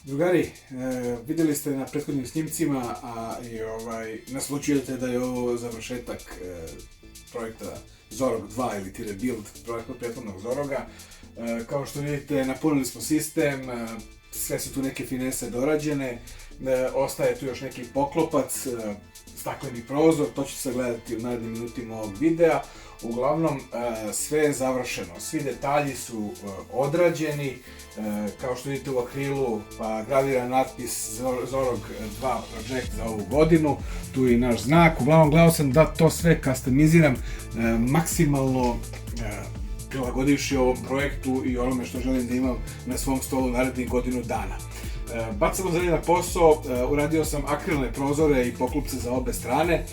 Drugari, vidjeli ste na prethodnim snimcima, a naslučujete da je ovo završetak projekta Zorog 2 ili Build projekta prethodnog Zoroga. Kao što vidite, napunili smo sistem, sve su tu neke finese dorađene, ostaje tu još neki poklopac, stakleni prozor, to ćete se gledati u narednim minutima ovog videa. Uglavnom, sve je završeno, svi detalji su odrađeni, kao što vidite u akrilu graviran natpis Zorog 2 Project za ovu godinu, tu je i naš znak. Uglavnom, gledao sam da to sve customiziram maksimalno prilagodivši ovom projektu i onome što želim da imam na svom stolu narednih godinu dana. Bacamo zadnje na posao, uradio sam akrilne prozore i poklupce za obe strane.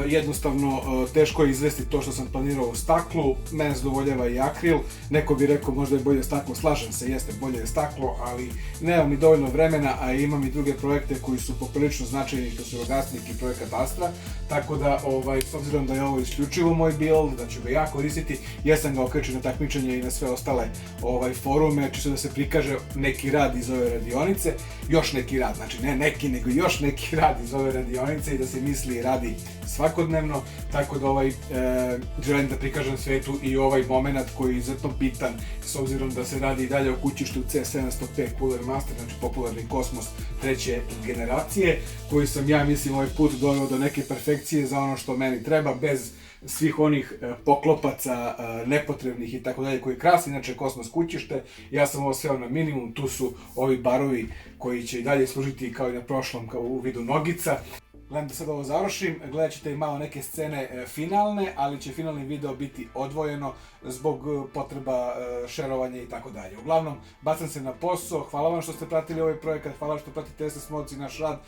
Jednostavno, teško je izvesti to što sam planirao u staklu, mene zadovoljava i akril, neko bi rekao možda je bolje staklo, slažem se, jeste bolje je staklo, ali nemam ni dovoljno vremena, a imam i druge projekte koji su poprilično značajni, to su Rogasnik i projekat Astra, tako da, s obzirom da je ovo isključivo moj build, da ću ga ja koristiti, jesam ga okrećio na takmičenje i na sve ostale forume, čisto da se prikaže neki rad iz ove radionice, još neki rad, znači ne neki, nego još neki rad iz ove radionice i da se misli i radi svakodnevno, tako da želim da prikažem svetu i ovaj moment koji je izuzetno bitan, s obzirom da se radi i dalje o kućištu C705 Cooler Master, znači popularni Kosmos treće generacije, koji sam, ja mislim, ovaj put doveo do neke perfekcije za ono što meni treba, bez svih onih poklopaca nepotrebnih i tako dalje koji krasi inače Kosmos kućište. Ja sam ovo sveo na minimum, tu su ovi barovi koji će i dalje služiti kao i na prošlom, kao u vidu nogica. Gledam da sad ovo završim, gledat ćete i malo neke scene finalne, ali će finalni video biti odvojeno zbog potreba šerovanja i tako dalje. Uglavnom, bacam se na posao, hvala vam što ste pratili ovaj projekat, hvala što pratite SS Mods i naš rad,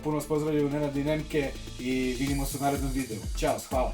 puno vas pozdravljaju Nenad i Nemke i vidimo se u narednom videu. Ćao, hvala!